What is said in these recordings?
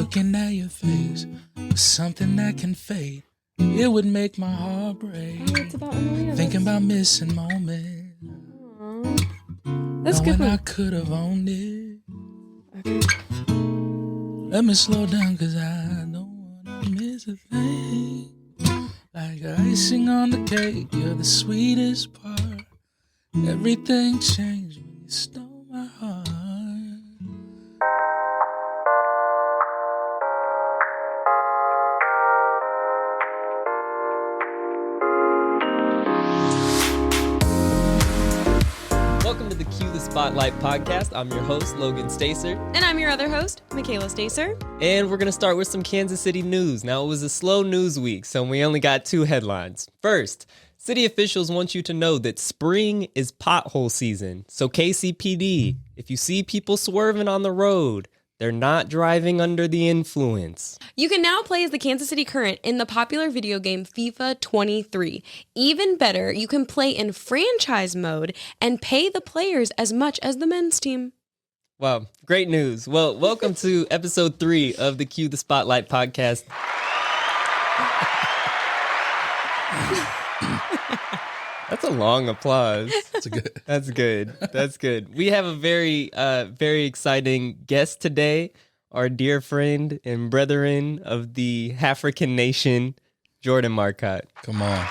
Looking at your face was something that can fade. It would make my heart break. Oh, it's about Emilia. Thinking about missing moments. That's good. Knowing I could have owned it. Okay. Let me slow down, cause I don't wanna miss a thing. Like icing on the cake, you're the sweetest part. Everything changed when you stole my heart. Welcome to the Cue the Spotlight podcast. I'm your host, Logan Stacer. And I'm your other host, Michaela Stacer. And we're going to start with some Kansas City news. Now, it was a slow news week, so we only got two headlines. First, city officials want you to know that spring is pothole season. So KCPD, if you see people swerving on the road, they're not driving under the influence. You can now play as the Kansas City Current in the popular video game FIFA 23. Even better, you can play in franchise mode and pay the players as much as the men's team. Wow, great news. Well, welcome to episode 3 of the Cue the Spotlight podcast. That's a long applause. That's good. We have a very exciting guest today. Our dear friend and brethren of the African nation, Jordan Marcotte. Come on.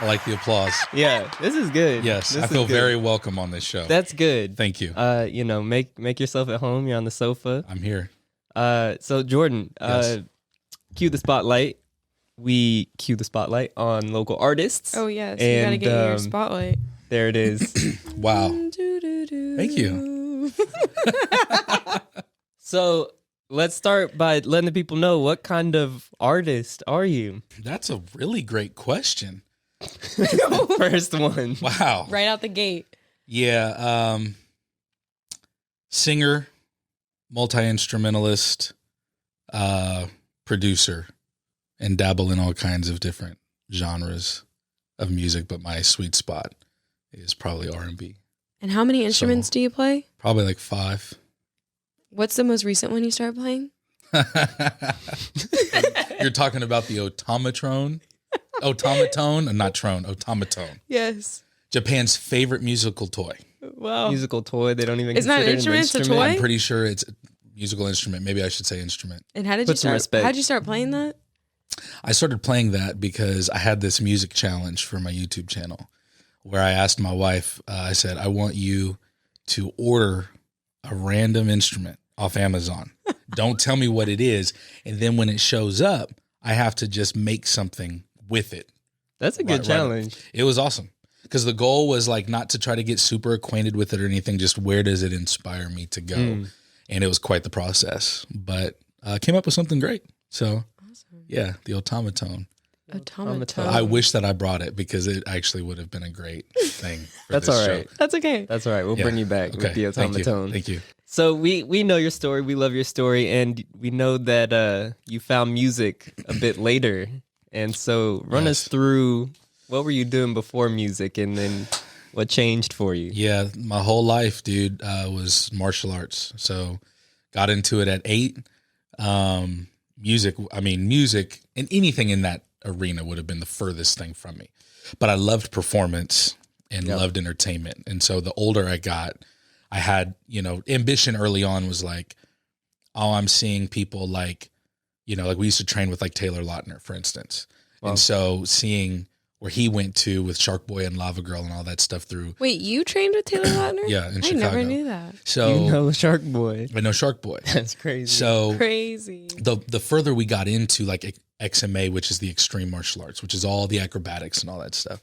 I like the applause. Yeah, this is good. Yes, I feel very welcome on this show. That's good. Thank you. Make yourself at home. You're on the sofa. I'm here. So Jordan, Yes. Cue the spotlight. We cue the spotlight on local artists. Oh, yes. You got to get in your spotlight. There it is. Wow. Thank you. So let's start by letting the people know, what kind of artist are you? That's a really great question. First one. Wow. Right out the gate. Yeah. Singer, multi-instrumentalist, producer, and dabble in all kinds of different genres of music. But my sweet spot is probably R&B. And how many instruments do you play? Probably like 5. What's the most recent one you started playing? You're talking about the automaton? Not trone, automaton. Yes. Japan's favorite musical toy. Wow. Musical toy. They don't even It's not consider an instrument, it's a instrument. toy? I'm pretty sure it's a musical instrument. Maybe I should say instrument. And how did Put some respect. How'd you start playing that? I started playing that because I had this music challenge for my YouTube channel where I asked my wife, I said, I want you to order a random instrument off Amazon. Don't tell me what it is. And then when it shows up, I have to just make something with it. That's a good challenge. It was awesome because the goal was like not to try to get super acquainted with it or anything. Just where does it inspire me to go? And it was quite the process, but I came up with something great. So yeah, the automaton. Automaton. I wish that I brought it because it actually would have been a great thing. For That's this all show. right. That's okay. That's all right. We'll bring you back with the automaton. Thank you. So we know your story. We love your story. And we know that you found music a bit later. And so run us through, what were you doing before music and then what changed for you? Yeah, my whole life, dude, was martial arts. So got into it at 8. Music and anything in that arena would have been the furthest thing from me. But I loved performance and loved entertainment. And so the older I got, I had, ambition early on was like, I'm seeing people like we used to train with like Taylor Lautner, for instance. Wow. And so seeing where he went to with Shark Boy and Lava Girl and all that stuff through. Wait, you trained with Taylor Lautner? Yeah, in I Chicago. never knew that. So You know Shark Boy. I know Shark Boy. That's crazy. So Crazy. the further we got into like XMA, which is the extreme martial arts, which is all the acrobatics and all that stuff,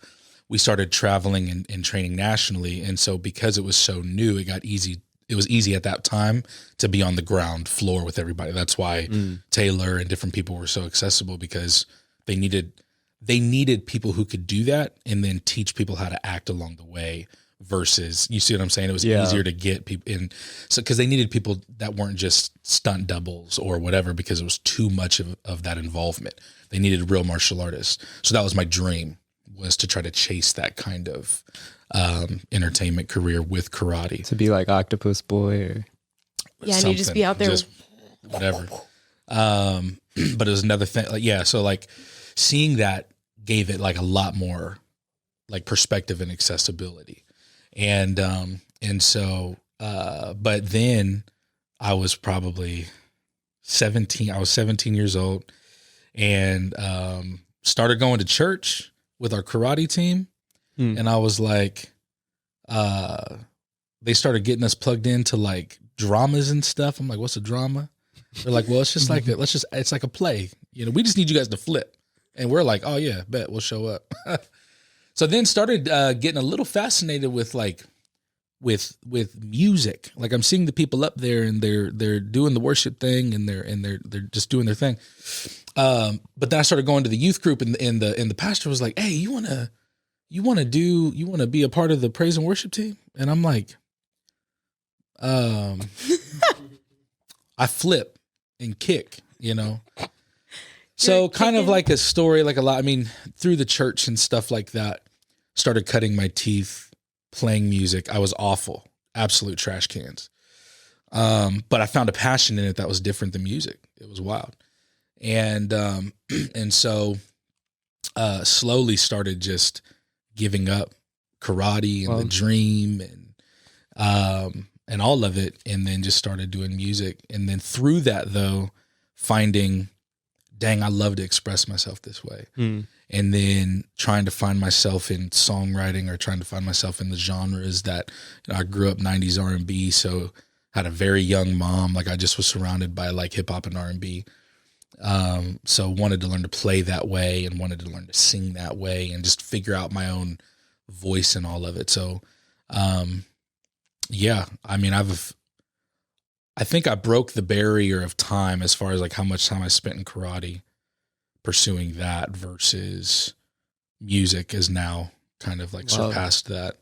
we started traveling and training nationally. And so because it was so new, it was easy at that time to be on the ground floor with everybody. That's why Taylor and different people were so accessible, because they needed people who could do that and then teach people how to act along the way versus, you see what I'm saying? It was easier to get people in. So, cause they needed people that weren't just stunt doubles or whatever, because it was too much of that involvement. They needed real martial artists. So that was my dream, was to try to chase that kind of entertainment career with karate. To be like Octopus Boy or Yeah, and you just be out there. Just whatever. But it was another thing. Like, yeah. So like seeing that gave it like a lot more like perspective and accessibility. And so, but then I was probably 17. I was 17 years old and, started going to church with our karate team. And I was like, they started getting us plugged into like dramas and stuff. I'm like, what's a drama? They're like, well, it's just like, it's like a play. You know, we just need you guys to flip. And we're like, oh yeah, bet we'll show up. So then started getting a little fascinated with like, with music. Like I'm seeing the people up there and they're doing the worship thing and they're just doing their thing. But then I started going to the youth group and the pastor was like, hey, you want to be a part of the praise and worship team? And I'm like, I flip and kick, you know? So kind of like a story, like a lot, I mean, through the church and stuff like that, started cutting my teeth, playing music. I was awful, absolute trash cans. But I found a passion in it that was different than music. It was wild. And so, slowly started just giving up karate and the dream and all of it. And then just started doing music. And then through that though, finding, dang, I love to express myself this way. And then trying to find myself in songwriting or trying to find myself in the genres that, you know, I grew up 90s R&B. So had a very young mom. Like I just was surrounded by like hip hop and R&B. So wanted to learn to play that way and wanted to learn to sing that way and just figure out my own voice and all of it. So, yeah, I mean, I think I broke the barrier of time as far as like how much time I spent in karate pursuing that versus music is now kind of like surpassed that.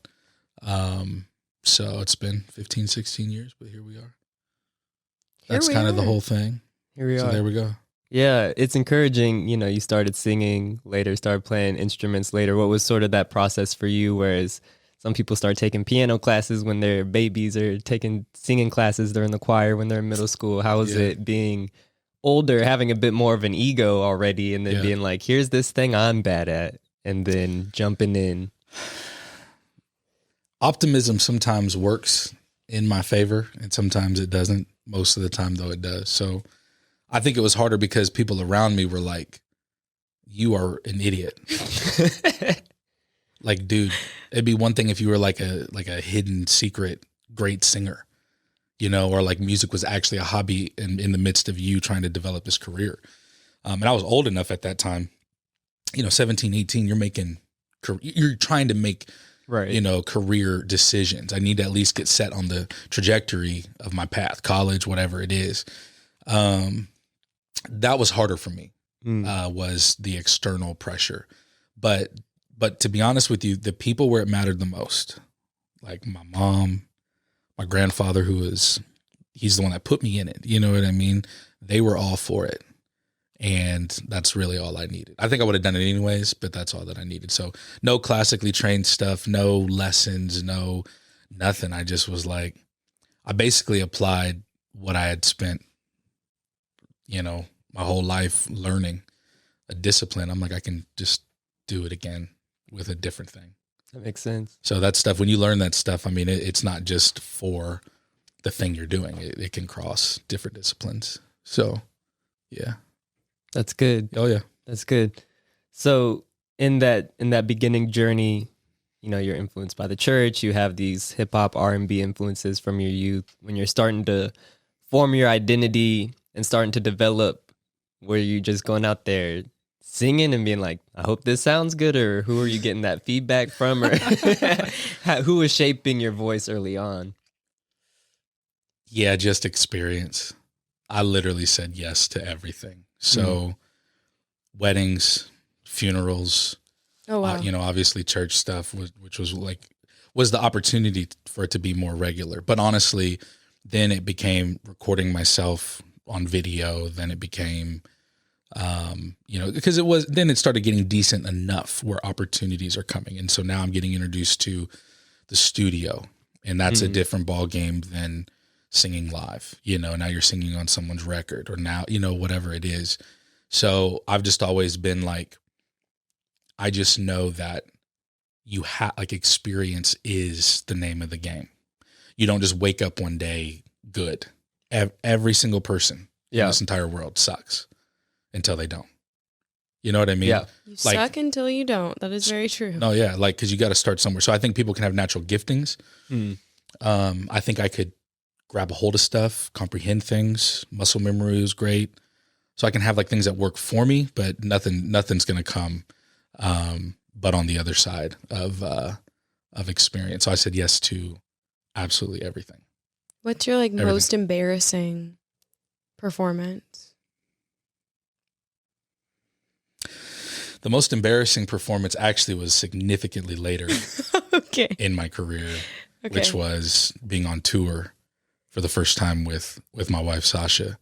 So it's been 15, 16 years, but here we are. That's kind of the whole thing. Here we are. So there we go. Yeah, it's encouraging. You know, you started singing later, started playing instruments later. What was sort of that process for you? Whereas some people start taking piano classes when they're babies or taking singing classes during the choir when they're in middle school. How was it being older, having a bit more of an ego already and then being like, here's this thing I'm bad at and then jumping in? Optimism sometimes works in my favor and sometimes it doesn't. Most of the time though it does. So I think it was harder because people around me were like, you are an idiot. Like, dude, it'd be one thing if you were like a hidden secret great singer, you know, or like music was actually a hobby in the midst of you trying to develop this career. And I was old enough at that time, you know, 17, 18, you're trying to make, you know, career decisions. I need to at least get set on the trajectory of my path, college, whatever it is. That was harder for me, was the external pressure. But to be honest with you, the people where it mattered the most, like my mom, my grandfather, he's the one that put me in it. You know what I mean? They were all for it. And that's really all I needed. I think I would have done it anyways, but that's all that I needed. So no classically trained stuff, no lessons, no nothing. I just was like, I basically applied what I had spent, you know, my whole life learning a discipline. I'm like, I can just do it again with a different thing. That makes sense. So that stuff, when you learn that stuff, I mean, it's not just for the thing you're doing. It can cross different disciplines. So, yeah. That's good. Oh, yeah. That's good. So in that beginning journey, you know, you're influenced by the church. You have these hip hop, R&B influences from your youth. When you're starting to form your identity and starting to develop, were you just going out there singing and being like, I hope this sounds good, or who are you getting that feedback from, or who was shaping your voice early on? Yeah, just experience. I literally said yes to everything. So weddings, funerals, you know, obviously church stuff, which was the opportunity for it to be more regular. But honestly, then it became recording myself on video. Then it became, you know, because then it started getting decent enough where opportunities are coming. And so now I'm getting introduced to the studio, and that's a different ball game than singing live, now you're singing on someone's record, or now, whatever it is. So I've just always been like, I just know that you have, like, experience is the name of the game. You don't just wake up one day good. Every single person in this entire world sucks until they don't. You know what I mean? Yeah. You suck until you don't. That is very true. No, yeah. Like, because you got to start somewhere. So I think people can have natural giftings. I think I could grab a hold of stuff, comprehend things. Muscle memory is great. So I can have like things that work for me, but nothing's going to come but on the other side of experience. So I said yes to absolutely everything. What's your most embarrassing performance? The most embarrassing performance actually was significantly later in my career, which was being on tour for the first time with my wife, Sasha.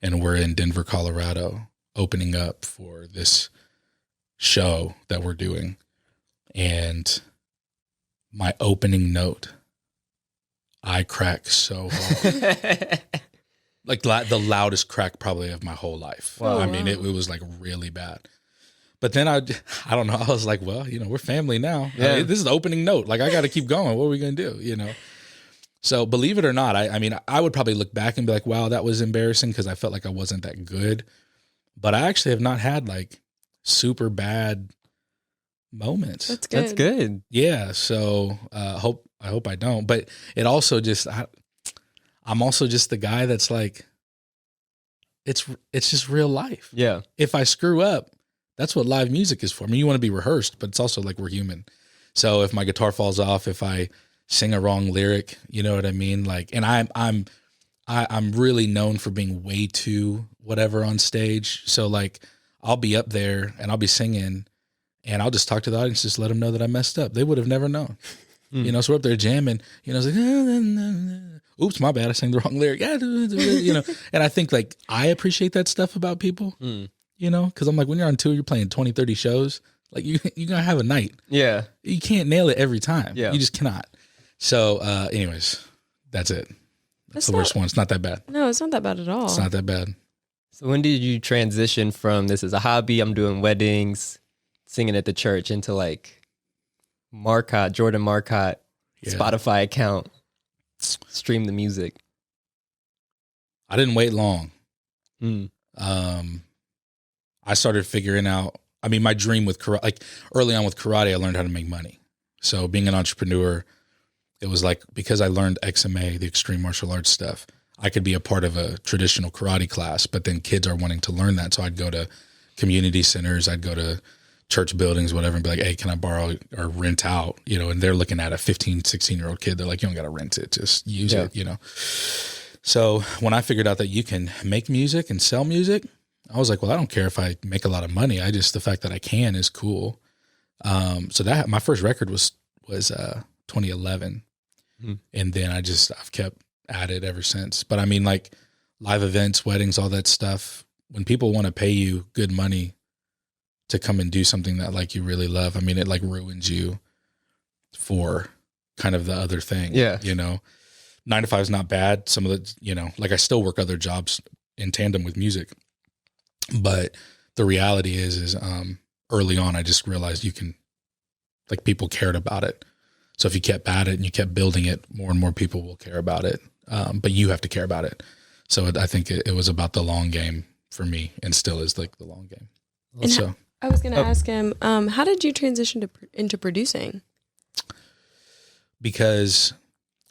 And we're in Denver, Colorado, opening up for this show that we're doing. And my opening note, I cracked so hard. Like the loudest crack probably of my whole life. Wow. I mean, it was like really bad. But then I don't know. I was like, well, we're family now. Yeah. This is the opening note. Like, I got to keep going. What are we going to do? So believe it or not, I mean, I would probably look back and be like, wow, that was embarrassing because I felt like I wasn't that good. But I actually have not had like super bad moments. That's good. That's good. Yeah. So I hope I don't. But it also just, I'm also just the guy that's like, it's just real life. Yeah. If I screw up, that's what live music is for. I mean, you want to be rehearsed, but it's also like we're human. So if my guitar falls off, if I sing a wrong lyric, you know what I mean? Like, and I'm really known for being way too whatever on stage. So like, I'll be up there and I'll be singing, and I'll just talk to the audience, just let them know that I messed up. They would have never known. So we're up there jamming. It's like, oops, my bad. I sang the wrong lyric. And I think like I appreciate that stuff about people. Because I'm like, when you're on tour, you're playing 20, 30 shows. Like, you're going to have a night. Yeah. You can't nail it every time. Yeah. You just cannot. So, anyways, that's it. That's the worst one. It's not that bad. No, it's not that bad at all. It's not that bad. So when did you transition from this is a hobby, I'm doing weddings, singing at the church, into like Jordan Marcotte, Spotify account, stream the music? I didn't wait long. I started figuring out, I mean, my dream with karate, like early on with karate, I learned how to make money. So being an entrepreneur, it was like, because I learned XMA, the extreme martial arts stuff, I could be a part of a traditional karate class, but then kids are wanting to learn that. So I'd go to community centers, I'd go to church buildings, whatever, and be like, hey, can I borrow or rent out? And they're looking at a 15, 16-year-old kid. They're like, you don't got to rent it, just use it, So when I figured out that you can make music and sell music, I was like, well, I don't care if I make a lot of money. The fact that I can is cool. So that my first record was 2011. And then I've kept at it ever since. But I mean, like live events, weddings, all that stuff, when people want to pay you good money to come and do something that like you really love, I mean, it like ruins you for kind of the other thing. Yeah. 9 to 5 is not bad. Some of the, like I still work other jobs in tandem with music. But the reality is early on, I just realized people cared about it. So if you kept at it and you kept building it, more and more people will care about it. But you have to care about it. So I think it was about the long game for me, and still is like the long game. And I was going to ask him, how did you transition into producing? Because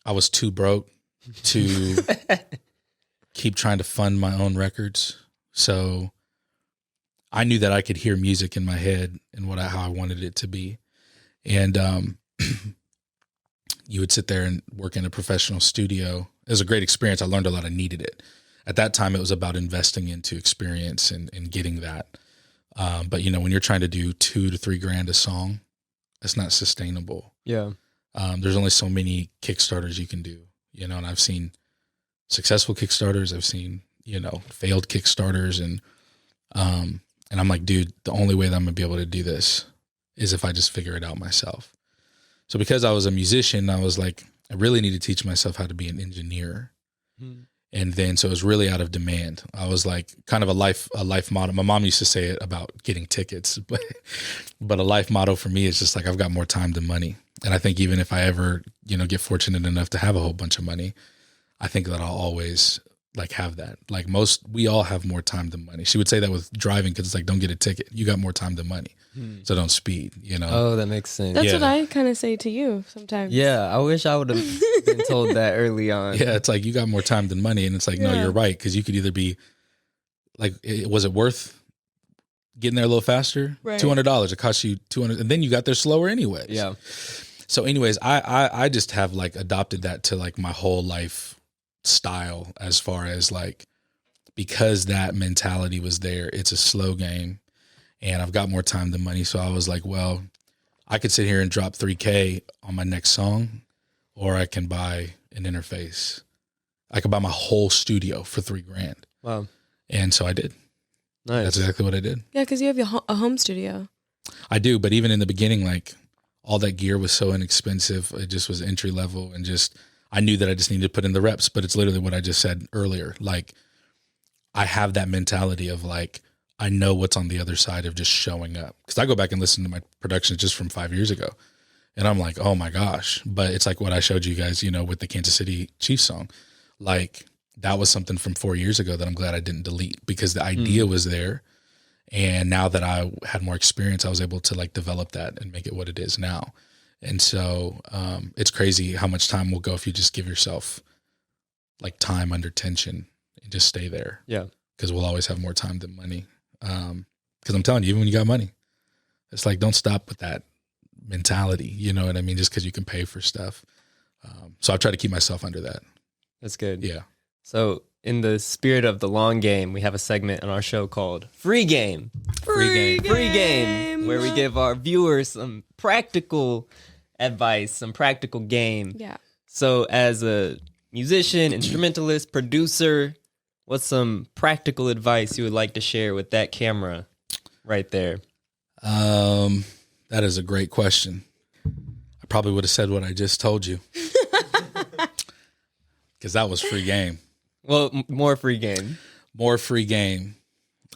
I was too broke to keep trying to fund my own records. So I knew that I could hear music in my head and how I wanted it to be. And you would sit there and work in a professional studio. It was a great experience. I learned a lot. I needed it. At that time, it was about investing into experience and getting that. But when you're trying to do $2,000 to $3,000 a song, it's not sustainable. Yeah. There's only so many Kickstarters you can do, and I've seen successful Kickstarters. I've seen, failed Kickstarters, and I'm like, dude, the only way that I'm gonna be able to do this is if I just figure it out myself. So because I was a musician, I was like, I really need to teach myself how to be an engineer. And then, so it was really out of demand. I was like kind of a life motto. My mom used to say it about getting tickets, but a life motto for me is just like, I've got more time than money. And I think even if I ever, get fortunate enough to have a whole bunch of money, I think that I'll always like have that. Like we all have more time than money. She would say that with driving, cause it's like, don't get a ticket. You got more time than money. So don't speed, Oh, that makes sense. That's what I kind of say to you sometimes. Yeah, I wish I would have been told that early on. Yeah, it's like you got more time than money, and it's like, no, you're right, because you could either be like, was it worth getting there a little faster? Right. $200, it cost you $200, and then you got there slower anyways. Yeah. So, anyways, I just have like adopted that to like my whole life style, as far as like, because that mentality was there. It's a slow game. And I've got more time than money. So I was like, well, I could sit here and drop $3,000 on my next song, or I can buy an interface. I could buy my whole studio for $3,000. Wow. And so I did. Nice. That's exactly what I did. Yeah, because you have a home studio. I do. But even in the beginning, like all that gear was so inexpensive. It just was entry level, and just, I knew that I just needed to put in the reps. But it's literally what I just said earlier. Like, I have that mentality of like, I know what's on the other side of just showing up. Because I go back and listen to my productions just from 5 years ago, and I'm like, oh my gosh. But it's like what I showed you guys, with the Kansas City Chiefs song. Like, that was something from 4 years ago that I'm glad I didn't delete, because the idea was there. And now that I had more experience, I was able to like develop that and make it what it is now. And so it's crazy how much time will go if you just give yourself like time under tension and just stay there. Yeah. Because we'll always have more time than money. Because I'm telling you, even when you got money, it's like, don't stop with that mentality. You know what I mean? Just because you can pay for stuff. So I've tried to keep myself under that. That's good. Yeah. So in the spirit of the long game, we have a segment on our show called Free Game. Free game. Where we give our viewers some practical advice, some practical game. Yeah. So as a musician, instrumentalist, producer, what's some practical advice you would like to share with that camera right there? That is a great question. I probably would have said what I just told you, because that was free game. Well, more free game. More free game.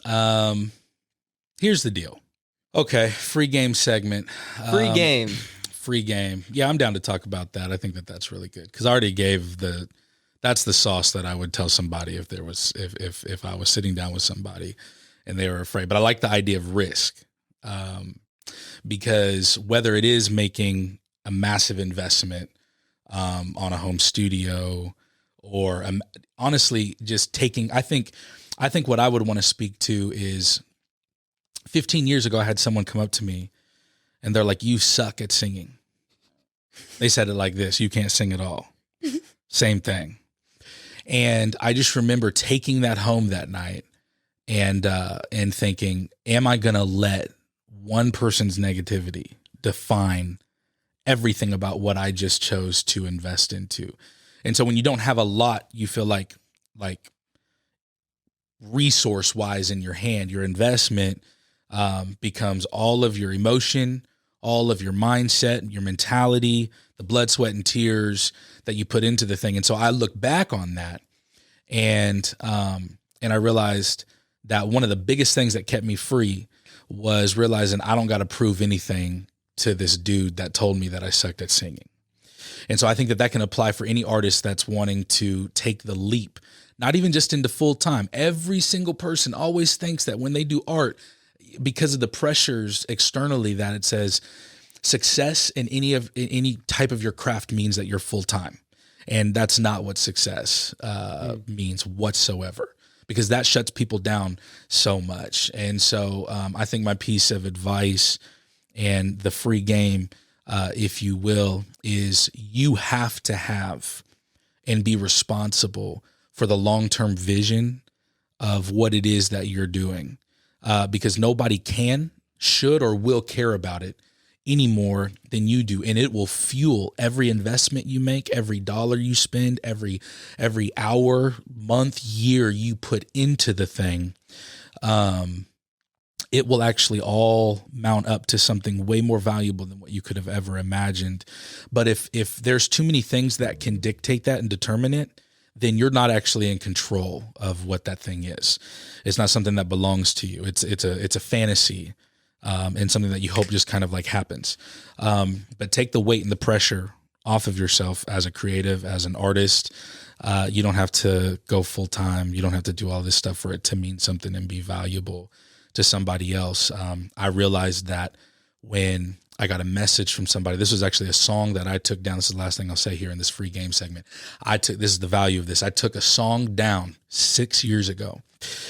Here's the deal. Okay, free game segment. Free game. Free game. Yeah, I'm down to talk about that. I think that that's really good, because I already gave that's the sauce that I would tell somebody if I was sitting down with somebody and they were afraid. But I like the idea of risk, because whether it is making a massive investment on a home studio, or honestly just taking, I think what I would want to speak to is 15 years ago, I had someone come up to me and they're like, you suck at singing. They said it like this: you can't sing at all. Same thing. And I just remember taking that home that night and thinking, am I going to let one person's negativity define everything about what I just chose to invest into? And so when you don't have a lot, you feel like resource wise in your hand, your investment becomes all of your emotion, all of your mindset, your mentality, the blood, sweat, and tears that you put into the thing. And so I look back on that, and I realized that one of the biggest things that kept me free was realizing I don't got to prove anything to this dude that told me that I sucked at singing. And so I think that can apply for any artist that's wanting to take the leap, not even just into full time. Every single person always thinks that when they do art, because of the pressures externally, that it says success in any type of your craft means that you're full time. And that's not what success means whatsoever, because that shuts people down so much. And so I think my piece of advice and the free game, if you will, is you have to have and be responsible for the long-term vision of what it is that you're doing, because nobody can, should, or will care about it any more than you do. And it will fuel every investment you make, every dollar you spend, every hour, month, year you put into the thing. It will actually all mount up to something way more valuable than what you could have ever imagined. But if there's too many things that can dictate that and determine it, then you're not actually in control of what that thing is. It's not something that belongs to you. It's a fantasy, and something that you hope just kind of like happens. But take the weight and the pressure off of yourself as a creative, as an artist. You don't have to go full time. You don't have to do all this stuff for it to mean something and be valuable to somebody else. I realized that when I got a message from somebody. This was actually a song that I took down. This is the last thing I'll say here in this free game segment. This is the value of this. I took a song down 6 years ago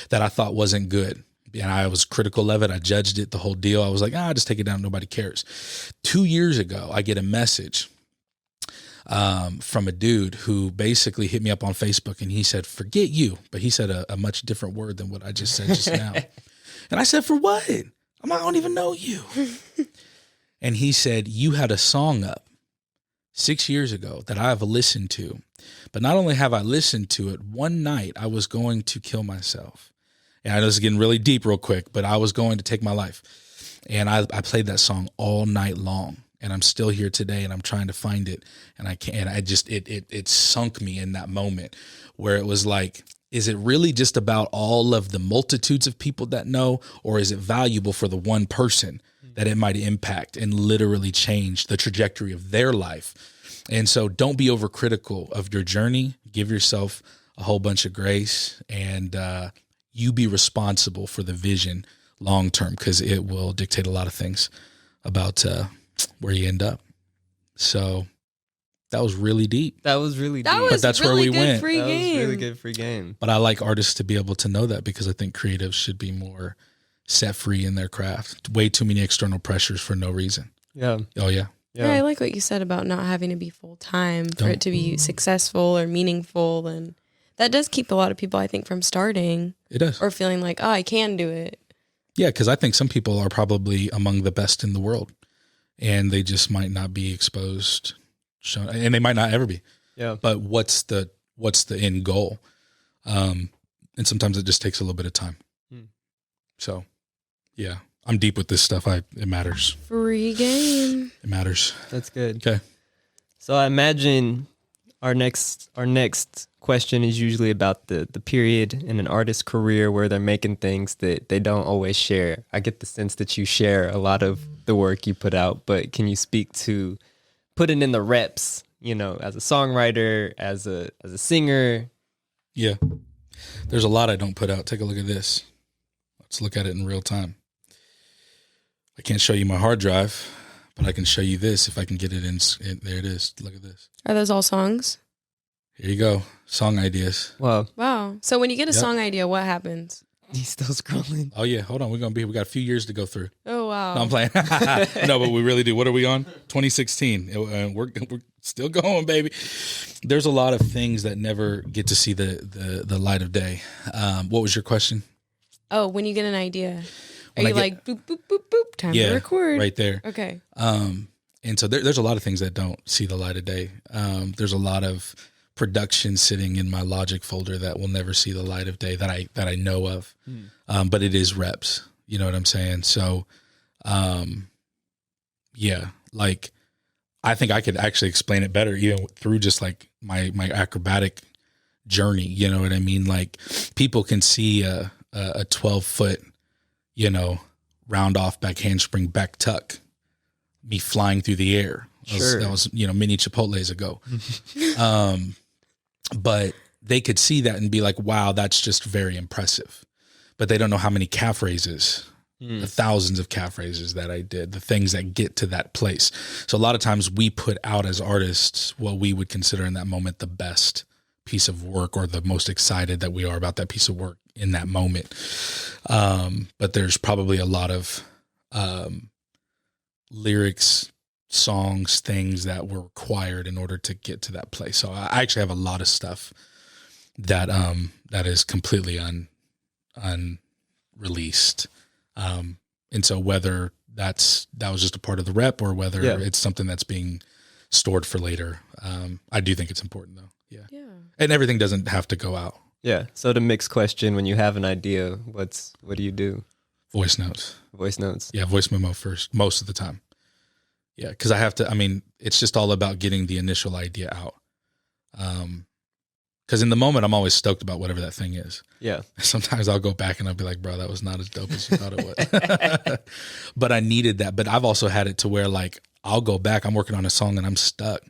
that I thought wasn't good. And I was critical of it. I judged it, the whole deal. I was like, just take it down. Nobody cares. 2 years ago, I get a message from a dude who basically hit me up on Facebook, and he said, forget you. But he said a much different word than what I just said just now. And I said, for what? I don't even know you. And he said, you had a song up 6 years ago that I have listened to. But not only have I listened to it, one night I was going to kill myself. And I know this is getting really deep real quick, but I was going to take my life. And I played that song all night long. And I'm still here today, and I'm trying to find it. And I can't. It sunk me in that moment where it was like, is it really just about all of the multitudes of people that know, or is it valuable for the one person that it might impact and literally change the trajectory of their life? And so don't be overcritical of your journey. Give yourself a whole bunch of grace, and you be responsible for the vision long term, because it will dictate a lot of things about where you end up. So that was really deep. That was really deep. But that's really where we went. Free That was game. really good free game. But I like artists to be able to know that, because I think creatives should be more set free in their craft. Way too many external pressures for no reason. Yeah. Oh, yeah. Yeah, I like what you said about not having to be full time for it to be successful or meaningful, and that does keep a lot of people, I think, from starting. It does. Or feeling like, I can do it. Yeah, because I think some people are probably among the best in the world, and they just might not be exposed, and they might not ever be. Yeah. But what's the end goal? And sometimes it just takes a little bit of time. So, yeah, I'm deep with this stuff. It matters. Free game. It matters. That's good. Okay. So I imagine our next question is usually about the period in an artist's career where they're making things that they don't always share. I get the sense that you share a lot of the work you put out, but can you speak to putting in the reps, as a songwriter, as a singer? Yeah. There's a lot I don't put out. Take a look at this. Let's look at it in real time. I can't show you my hard drive, but I can show you this if I can get it in. There it is. Look at this. Are those all songs? Here you go. Song ideas. Wow. So when you get a song idea, what happens? He's still scrolling. Oh, yeah. Hold on. We got a few years to go through. Oh, wow. No, I'm playing. No, but we really do. What are we on? 2016. We're still going, baby. There's a lot of things that never get to see the light of day. What was your question? Oh, when you get an idea, are When you like, boop, boop, boop, boop, time to record? Right there. Okay. And so there's a lot of things that don't see the light of day. There's a lot of production sitting in my Logic folder that will never see the light of day that I know of. But it is reps. You know what I'm saying? So, yeah, like I think I could actually explain it better, through just like my acrobatic journey. You know what I mean? Like people can see a 12-foot, round off back handspring, back tuck, me flying through the air. That was many Chipotles ago. But they could see that and be like, wow, that's just very impressive. But they don't know how many calf raises, the thousands of calf raises that I did, the things that get to that place. So a lot of times we put out as artists what we would consider in that moment the best piece of work, or the most excited that we are about that piece of work in that moment. But there's probably a lot of lyrics, songs, things that were required in order to get to that place. So I actually have a lot of stuff that is completely unreleased. And so whether that was just a part of the rep, or whether it's something that's being stored for later, I do think it's important though. Yeah. And everything doesn't have to go out. Yeah. So the mixed question, when you have an idea, what do you do? Voice notes. Yeah. Voice memo first, most of the time. Yeah. Cause I have to, it's just all about getting the initial idea out. Because in the moment, I'm always stoked about whatever that thing is. Yeah. Sometimes I'll go back and I'll be like, bro, that was not as dope as you thought it was. But I needed that. But I've also had it to where like, I'll go back, I'm working on a song and I'm stuck.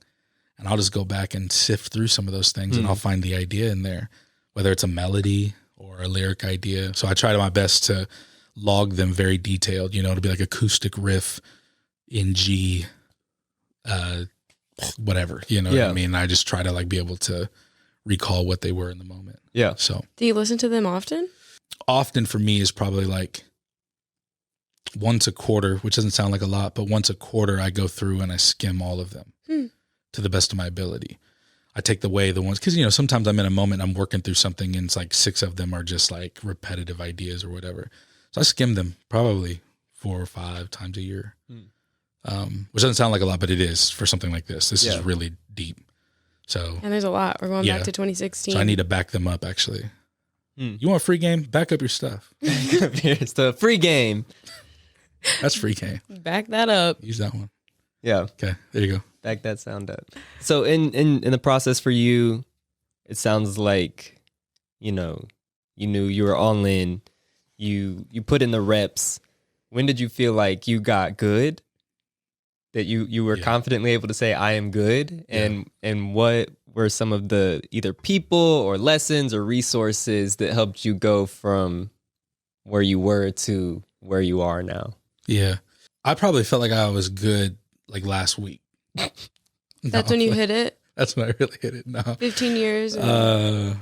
And I'll just go back and sift through some of those things and I'll find the idea in there, whether it's a melody or a lyric idea. So I try my best to log them very detailed, you know, to be like acoustic riff in G, whatever, you know what I mean? I just try to like be able to recall what they were in the moment. Yeah. So Do you listen to them often? Often for me is probably like once a quarter, which doesn't sound like a lot, but once a quarter I go through and I skim all of them to the best of my ability. I take the ones, because, you know, sometimes I'm in a moment, I'm working through something and it's like 6 of them are just like repetitive ideas or whatever. So I skim them probably 4 or 5 times a year, which doesn't sound like a lot, but it is for something like this. This is really deep. So, and there's a lot. We're going back to 2016. So I need to back them up, actually. You want a free game? Back up your stuff. It's the free game. That's free game. Back that up. Use that one. Yeah. Okay, there you go. Back that sound up. So in the process for you, it sounds like, you know, you knew you were all in. You put in the reps. When did you feel like you got good? That you were confidently able to say, I am good? And what were some of the either people or lessons or resources that helped you go from where you were to where you are now? Yeah. I probably felt like I was good like last week. That's when you hit it? That's when I really hit it. No. 15 years? 42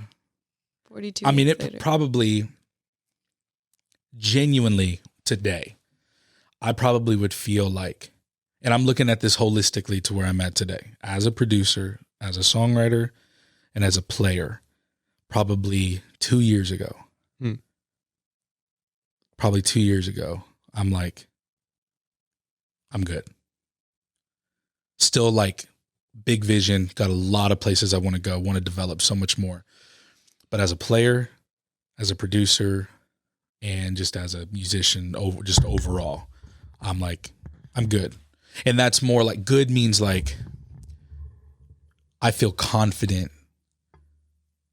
I mean, years it later. probably genuinely today, I probably would feel like, and I'm looking at this holistically to where I'm at today, as a producer, as a songwriter, and as a player, probably 2 years ago. Probably 2 years ago, I'm like, I'm good. Still like big vision, got a lot of places I want to go, want to develop so much more. But as a player, as a producer, and just as a musician, just overall, I'm like, I'm good. And that's more like good means like I feel confident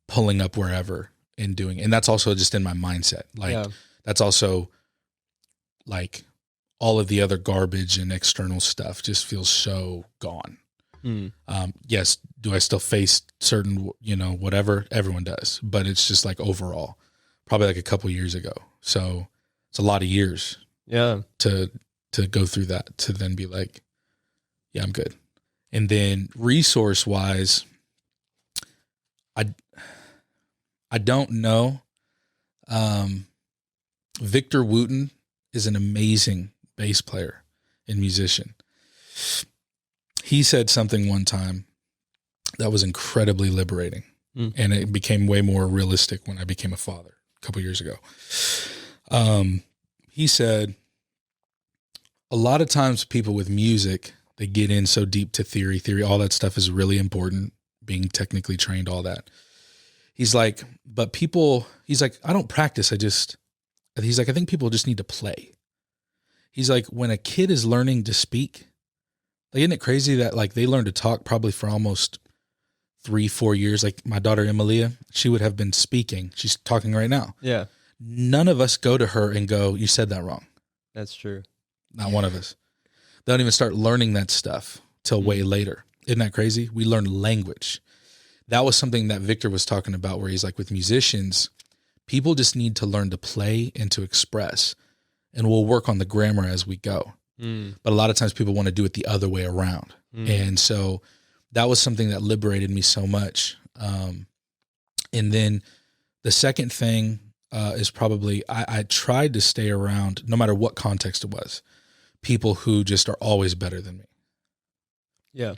pulling up wherever and doing. And that's also just in my mindset. Like that's also like all of the other garbage and external stuff just feels so gone. Yes. Do I still face certain, you know, whatever? Everyone does, but it's just like overall, probably like a couple years ago. So it's a lot of years. Yeah. To go through that, to then be like, yeah, I'm good. And then resource wise, I don't know. Victor Wooten is an amazing bass player and musician. He said something one time that was incredibly liberating, and it became way more realistic when I became a father a couple years ago. He said, a lot of times people with music, they get in so deep to theory, all that stuff is really important, being technically trained, all that. He's like, but people, he's like, I don't practice. He's like, I think people just need to play. He's like, when a kid is learning to speak, like, isn't it crazy that like they learn to talk probably for almost 3-4 years? Like my daughter, Emilia, she would have been speaking. She's talking right now. Yeah. None of us go to her and go, you said that wrong. That's true. Not one of us. They don't even start learning that stuff till way later. Isn't that crazy? We learn language. That was something that Victor was talking about, where he's like, with musicians, people just need to learn to play and to express, and we'll work on the grammar as we go. But a lot of times people want to do it the other way around. And so that was something that liberated me so much. And then the second thing is probably, I tried to stay around, no matter what context it was, people who just are always better than me. Yeah.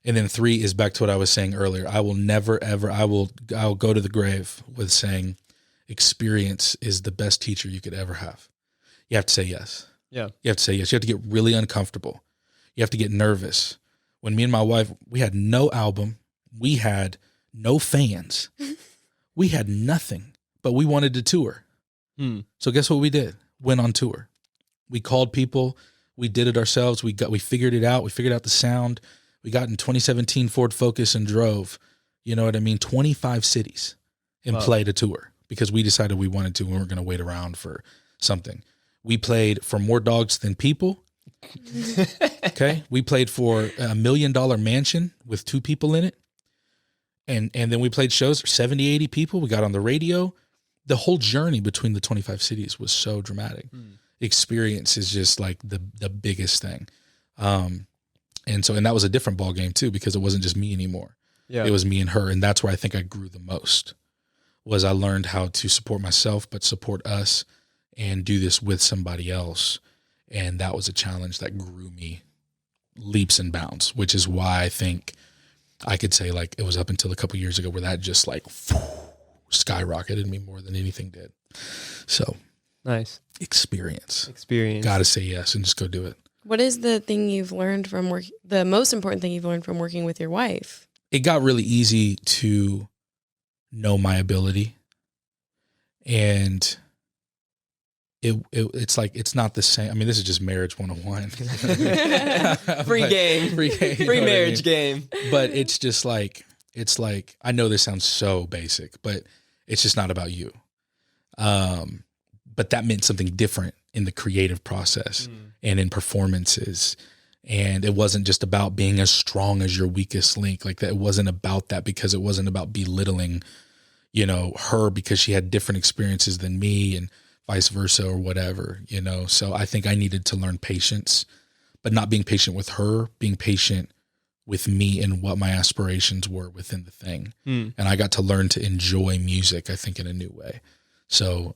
And then 3 is back to what I was saying earlier. I will never, ever, I'll go to the grave with saying experience is the best teacher you could ever have. You have to say yes. Yeah. You have to say yes. You have to get really uncomfortable. You have to get nervous. When me and my wife, we had no album. We had no fans. We had nothing, but we wanted to tour. So guess what we did? Went on tour. We called people. We did it ourselves. We figured it out. We figured out the sound. We got in 2017 Ford Focus and drove You know what I mean? 25 cities and played a tour because we decided we wanted to. We weren't going to wait around for something. We played for more dogs than people. Okay. We played for $1 million mansion with 2 people in it. And then we played shows for 70, 80 people. We got on the radio. The whole journey between the 25 cities was so dramatic. Experience is just like the biggest thing. And that was a different ball game too, because it wasn't just me anymore. Yeah. It was me and her. And that's where I think I grew the most, was I learned how to support myself, but support us and do this with somebody else. And that was a challenge that grew me leaps and bounds, which is why I think I could say like it was up until a couple years ago where that just like skyrocketed me more than anything did. So nice. Experience. Got to say yes and just go do it. What is the thing you've learned from the most important thing you've learned from working with your wife? It got really easy to know my ability, and it's like, it's not the same. I mean, this is just marriage 101. Free game. Free marriage game. But it's just like, I know this sounds so basic, but it's just not about you. But that meant something different in the creative process and in performances. And it wasn't just about being as strong as your weakest link. Like that, it wasn't about that, because it wasn't about belittling, her because she had different experiences than me and vice versa or whatever, So I think I needed to learn patience, but not being patient with her, being patient with me and what my aspirations were within the thing. And I got to learn to enjoy music, I think, in a new way. So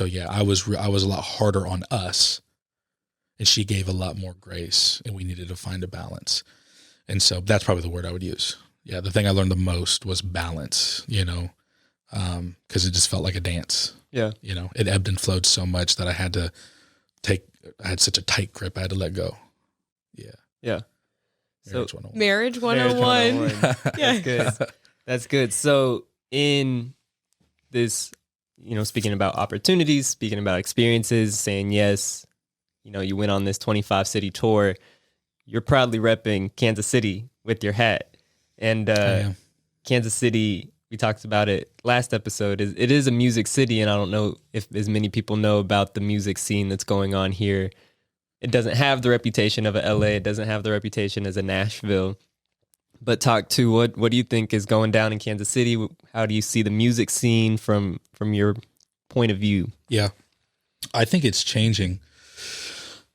yeah, I was a lot harder on us, and she gave a lot more grace, and we needed to find a balance. And so that's probably the word I would use. Yeah. The thing I learned the most was balance, cause it just felt like a dance. Yeah. It ebbed and flowed so much that I had such a tight grip. I had to let go. Yeah. Yeah. Marriage 101. That's good. That's good. So in this, speaking about opportunities, speaking about experiences, saying yes, you went on this 25 city tour, you're proudly repping Kansas City with your hat. And Kansas City, we talked about it last episode, it is a music city, and I don't know if as many people know about the music scene that's going on here. It doesn't have the reputation of a LA. It doesn't have the reputation as a Nashville. But talk to what do you think is going down in Kansas City? How do you see the music scene from your point of view? Yeah, I think it's changing.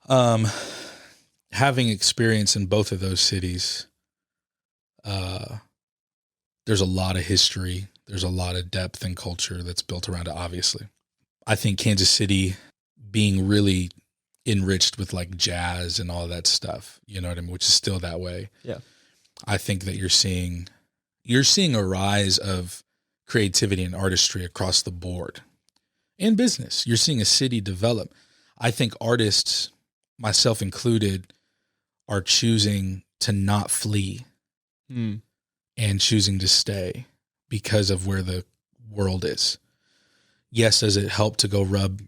Having experience in both of those cities, there's a lot of history. There's a lot of depth and culture that's built around it, obviously. I think Kansas City being really enriched with like jazz and all that stuff, you know what I mean, which is still that way. Yeah. I think that you're seeing a rise of creativity and artistry across the board in business. You're seeing a city develop. I think artists, myself included, are choosing to not flee and choosing to stay because of where the world is. Yes, does it help to go rub,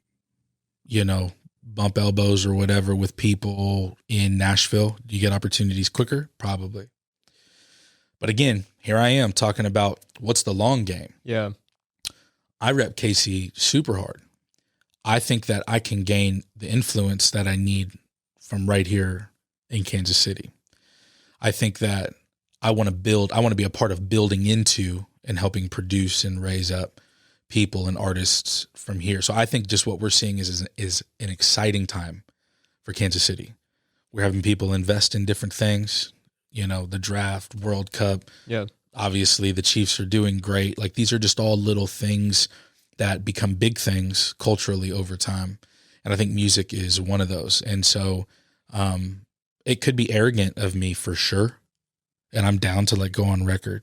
bump elbows or whatever with people in Nashville? Do you get opportunities quicker? Probably. But again, here I am talking about what's the long game. Yeah. I rep KC super hard. I think that I can gain the influence that I need from right here in Kansas City. I think that I want to be a part of building into and helping produce and raise up people and artists from here. So I think just what we're seeing is an exciting time for Kansas City. We're having people invest in different things, the draft, World Cup. Yeah. Obviously the Chiefs are doing great. Like these are just all little things that become big things culturally over time. And I think music is one of those. And so it could be arrogant of me for sure. And I'm down to like go on record.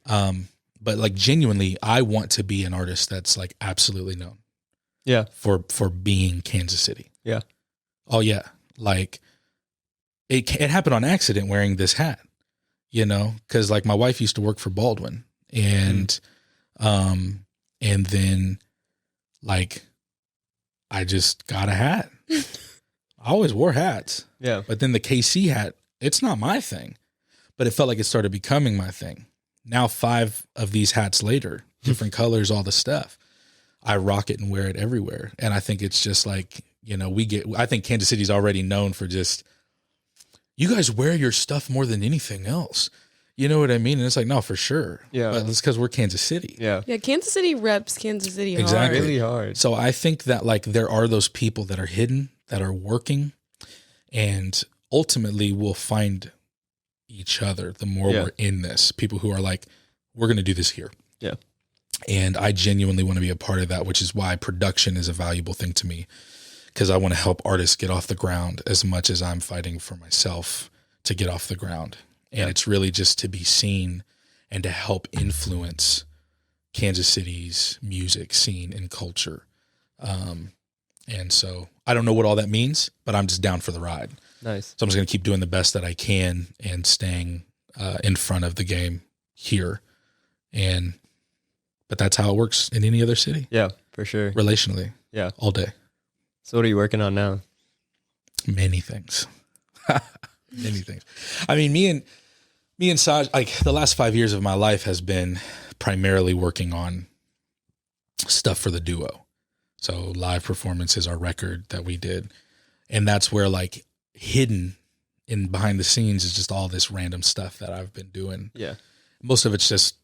But like genuinely, I want to be an artist that's like absolutely known. Yeah. For being Kansas City. Yeah. Oh yeah. Like it happened on accident wearing this hat, cause like my wife used to work for Baldwin and then like I just got a hat. I always wore hats. Yeah. But then the KC hat, it's not my thing. but it felt like it started becoming my thing. Now 5 of these hats later, different colors, all the stuff, I rock it and wear it everywhere. And I think it's just like, you know, I think Kansas City's already known for just, you guys wear your stuff more than anything else. You know what I mean? And it's like, no, for sure. Yeah. But it's because we're Kansas City. Yeah. Yeah, Kansas City reps Kansas City hard. Exactly. Really hard. So I think that like there are those people that are hidden, that are working, and ultimately we'll find each other the more we're in this. People who are like, we're going to do this here. Yeah. And I genuinely want to be a part of that, which is why production is a valuable thing to me, because I want to help artists get off the ground as much as I'm fighting for myself to get off the ground. And it's really just to be seen and to help influence Kansas City's music scene and culture. And so I don't know what all that means, but I'm just down for the ride. Nice. So I'm just going to keep doing the best that I can and staying in front of the game here. But that's how it works in any other city. Yeah, for sure. Relationally. Yeah. All day. So what are you working on now? Many things. Many things. I mean, me and Saj, like the last 5 years of my life has been primarily working on stuff for the duo. So live performances, our record that we did. And that's where like hidden in behind the scenes is just all this random stuff that I've been doing. Yeah. Most of it's just,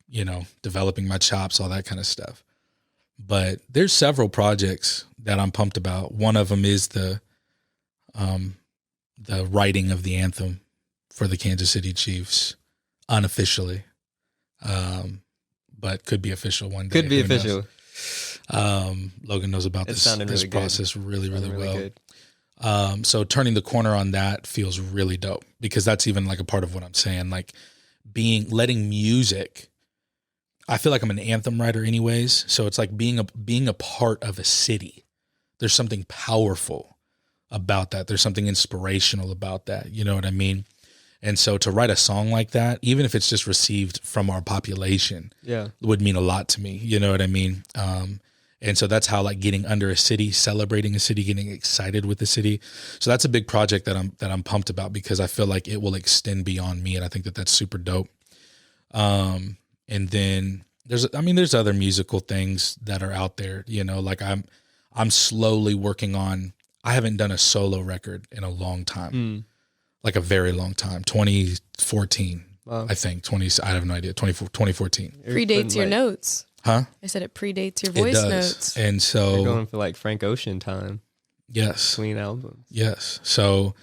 you know, developing my chops, all that kind of stuff. But there's several projects that I'm pumped about. One of them is the writing of the anthem for the Kansas City Chiefs, unofficially, but could be official one day. Could be official. Logan knows about this really process really well. Good. So turning the corner on that feels really dope, because that's even like a part of what I'm saying, like letting music. I feel like I'm an anthem writer anyways. So it's like being a part of a city. There's something powerful about that. There's something inspirational about that. You know what I mean? And so to write a song like that, even if it's just received from our population, would mean a lot to me. You know what I mean? And so that's how like getting under a city, celebrating a city, getting excited with the city. So that's a big project that I'm pumped about, because I feel like it will extend beyond me. And I think that that's super dope. And then there's other musical things that are out there, you know, like I'm slowly working on, I haven't done a solo record in a long time, like a very long time, 2014, I think, I have no idea, 2014. Predates your notes. Huh? I said it predates your voice notes. And so you're going for like Frank Ocean time. Yes. Between albums. Yes. So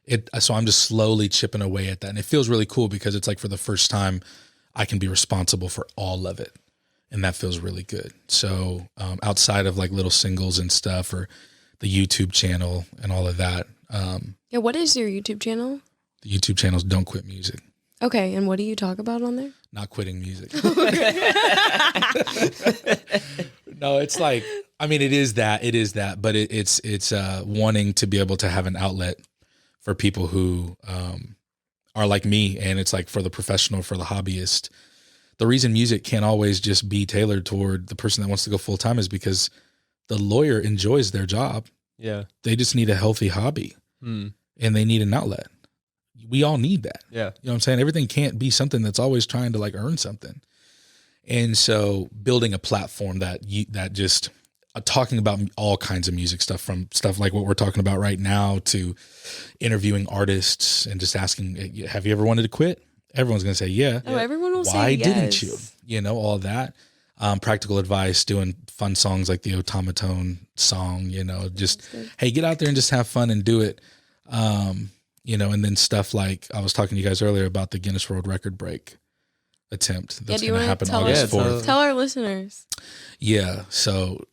I'm just slowly chipping away at that. And it feels really cool, because it's like for the first time I can be responsible for all of it. And that feels really good. So outside of like little singles and stuff, or the YouTube channel and all of that. What is your YouTube channel? The YouTube channel is Don't Quit Music. Okay, and what do you talk about on there? Not quitting music. No, it's like, I mean, it is that, but it's wanting to be able to have an outlet for people who are like me. And it's like for the professional, for the hobbyist. The reason music can't always just be tailored toward the person that wants to go full time is because the lawyer enjoys their job. Yeah. They just need a healthy hobby, and they need an outlet. We all need that. Yeah. You know what I'm saying? Everything can't be something that's always trying to like earn something. And so building a platform that just talking about all kinds of music stuff, from stuff like what we're talking about right now to interviewing artists and just asking, have you ever wanted to quit? Everyone's going to say, yeah. Oh, everyone will say Why yes. didn't you? You know, all that. Practical advice, doing fun songs like the Automaton song, you know, just, hey, get out there and just have fun and do it. You know, and then stuff like I was talking to you guys earlier about the Guinness World Record break attempt that's going to happen August 4th. Tell our listeners. Yeah. So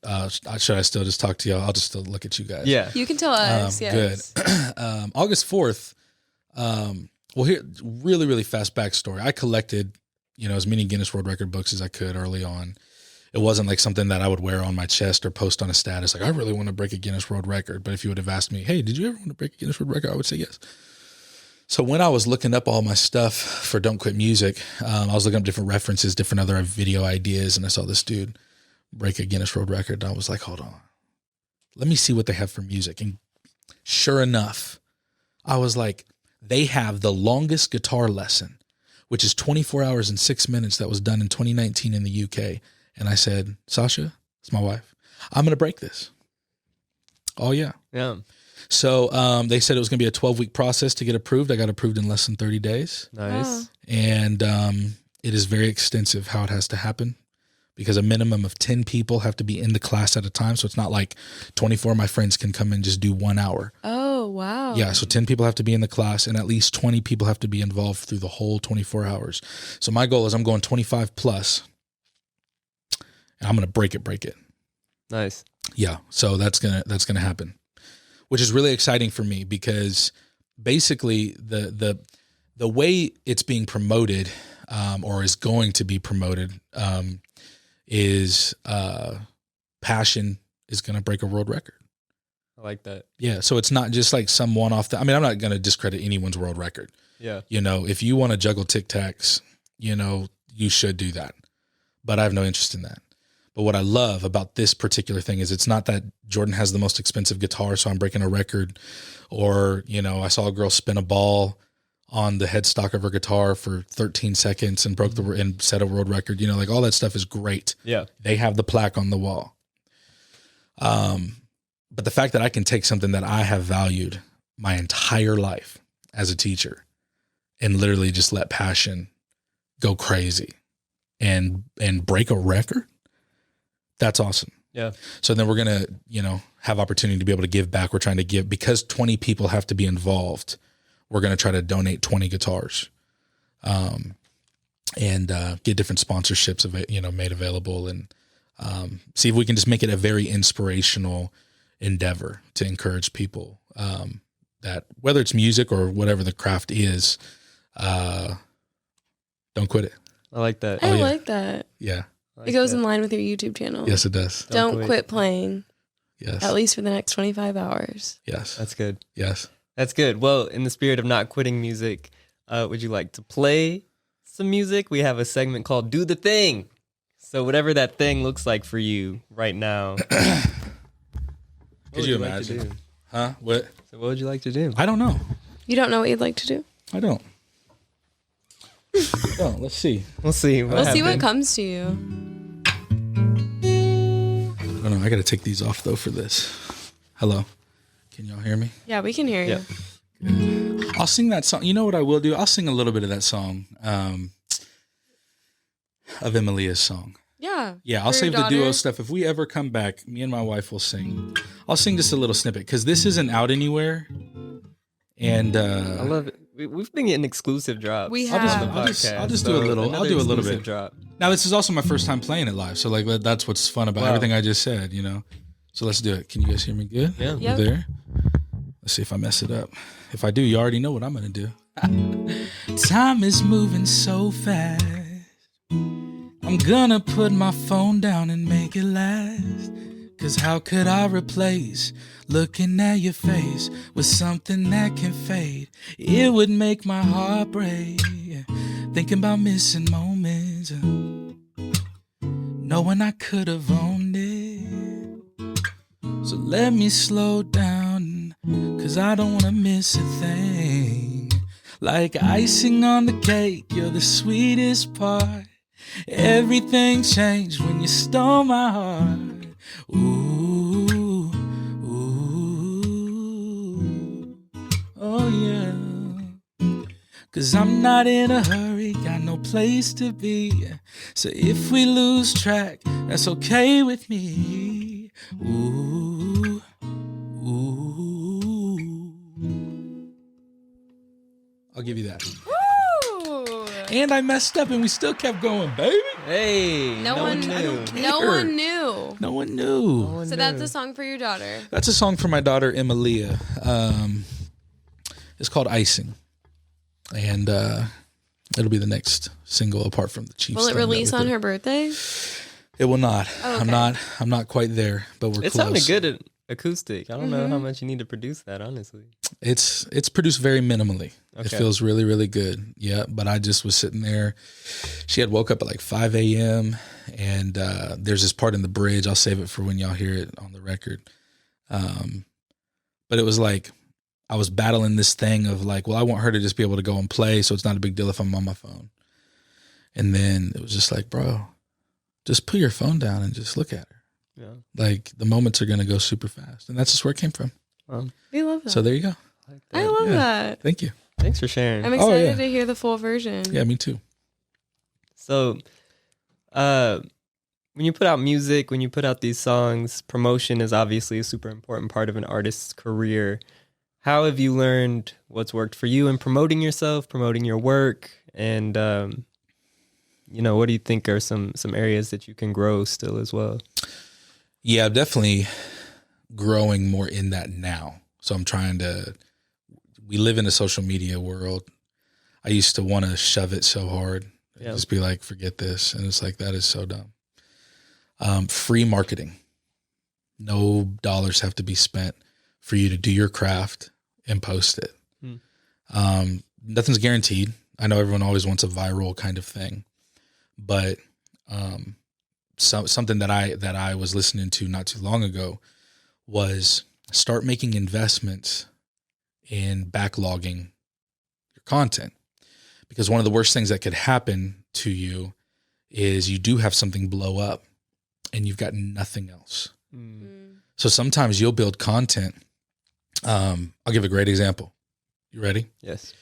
should I still just talk to y'all? I'll just still look at you guys. Yeah. You can tell us. Yes. Good. August 4th. Well, here, really, really fast backstory. I collected, you know, as many Guinness World Record books as I could early on. It wasn't like something that I would wear on my chest or post on a status. Like, I really want to break a Guinness World Record. But if you would have asked me, hey, did you ever want to break a Guinness World Record? I would say yes. So when I was looking up all my stuff for Don't Quit Music, I was looking up different references, different other video ideas. And I saw this dude break a Guinness World Record. And I was like, hold on, let me see what they have for music. And sure enough, I was like, They have the longest guitar lesson, which is 24 hours and 6 minutes, that was done in 2019 in the UK. And I said, Sasha, it's my wife, I'm going to break this. Oh, yeah. Yeah. So they said it was going to be a 12-week process to get approved. I got approved in less than 30 days. Nice. Wow. And it is very extensive how it has to happen, because a minimum of 10 people have to be in the class at a time. So it's not like 24 of my friends can come and just do 1 hour. Oh, wow. Yeah, so 10 people have to be in the class, and at least 20 people have to be involved through the whole 24 hours. So my goal is I'm going 25 plus, and I'm going to break it. Nice. Yeah, so that's gonna happen, which is really exciting for me, because basically the way it's being promoted, or is going to be promoted, is Passion is going to break a world record. I like that. Yeah, so it's not just like some one-off thing. I mean, I'm not going to discredit anyone's world record. Yeah. You know, if you want to juggle Tic Tacs, you know, you should do that. But I have no interest in that. But what I love about this particular thing is it's not that Jordan has the most expensive guitar, so I'm breaking a record, or, you know, I saw a girl spin a ball on the headstock of her guitar for 13 seconds and and set a world record. You know, like all that stuff is great. Yeah. They have the plaque on the wall. But the fact that I can take something that I have valued my entire life as a teacher and literally just let Passion go crazy and break a record, that's awesome. Yeah. So then we're going to, you know, have opportunity to be able to give back. We're trying to give, because 20 people have to be involved. We're going to try to donate 20 guitars, and get different sponsorships made available, and see if we can just make it a very inspirational endeavor to encourage people, that whether it's music or whatever the craft is, don't quit it. I like that. I like that. Yeah. It goes in line with your YouTube channel. Yes, it does. Don't quit playing. Yes. At least for the next 25 hours. Yes. That's good. Yes. That's good. Well, in the spirit of not quitting music, would you like to play some music? We have a segment called Do the Thing. So whatever that thing looks like for you right now. Could you imagine? Huh? What? So what would you like to do? I don't know. You don't know what you'd like to do? I don't. Let's see. We'll see. We'll see what comes to you. I don't know. I got to take these off though for this. Hello. Can y'all hear me? Yeah, we can hear you. Yeah. I'll sing that song. You know what I will do? I'll sing a little bit of that song, of Emilia's song. Yeah. Yeah, I'll save the duo stuff. If we ever come back, me and my wife will sing. I'll sing just a little snippet, because this isn't out anywhere. And I love it. We've been getting exclusive drops. We on have. the podcast, I'll just do a little. I'll do a little bit. Drop. Now, this is also my first time playing it live, so like that's what's fun about everything I just said, you know. So let's do it. Can you guys hear me good? Yeah. Yep. There. Let's see if I mess it up. If I do, you already know what I'm gonna do. Time is moving so fast. I'm gonna put my phone down and make it last. 'Cause how could I replace looking at your face with something that can fade? It would make my heart break, thinking about missing moments, knowing I could have owned it. So let me slow down, 'cause I don't wanna miss a thing. Like icing on the cake, you're the sweetest part. Everything changed when you stole my heart. Ooh, ooh, oh yeah. 'Cause I'm not in a hurry, got no place to be. So if we lose track, that's okay with me. Ooh, ooh. I'll give you that. Woo! And I messed up and we still kept going, baby. Hey, No one knew. No one knew. No one knew. So that's a song for your daughter. That's a song for my daughter, Emilia. It's called Icing. And it'll be the next single apart from the Chiefs. Will it release on her birthday? It will not. Oh, okay. I'm not quite there, but we're It close. sounded good at acoustic. I don't know how much you need to produce that, honestly. It's produced very minimally. It Okay. feels really, really good. Yeah, but I just was sitting there. She had woke up at like 5 a.m. and there's this part in the bridge. I'll save it for when y'all hear it on the record. But it was like, I was battling this thing of like, well, I want her to just be able to go and play, so it's not a big deal if I'm on my phone. And then it was just like, bro, just put your phone down and just look at her. Yeah. Like the moments are going to go super fast. And that's just where it came from. We love that. So there you go. I love that. Thank you. Thanks for sharing. I'm excited to hear the full version. Yeah, me too. So, when you put out music, when you put out these songs, promotion is obviously a super important part of an artist's career. How have you learned what's worked for you in promoting yourself, promoting your work? And, what do you think are some areas that you can grow still as well? Yeah, I'm definitely growing more in that now. So I'm we live in a social media world. I used to want to shove it so hard. Yeah. Just be like, forget this. And it's like, that is so dumb. Free marketing. No dollars have to be spent for you to do your craft and post it. Nothing's guaranteed. I know everyone always wants a viral kind of thing, but something that I was listening to not too long ago was start making investments in backlogging your content. Because one of the worst things that could happen to you is you do have something blow up and you've got nothing else. So sometimes you'll build content. I'll give a great example. You ready? Yes.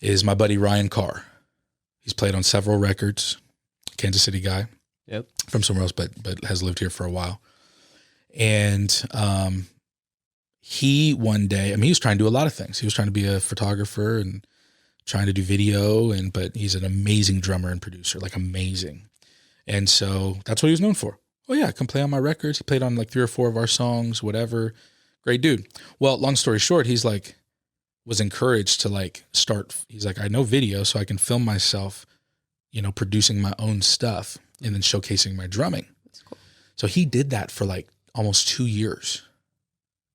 Is my buddy Ryan Carr. He's played on several records, Kansas City guy. Yep. From somewhere else, but has lived here for a while. And he one day, he was trying to do a lot of things. He was trying to be a photographer and trying to do video, but he's an amazing drummer and producer, like amazing. And so that's what he was known for. Oh yeah, come play on my records. He played on like 3 or 4 of our songs, whatever. Great dude. Well, long story short, he's like, was encouraged to like start. He's like, I know video, so I can film myself, producing my own stuff and then showcasing my drumming. That's cool. So he did that for like almost 2 years,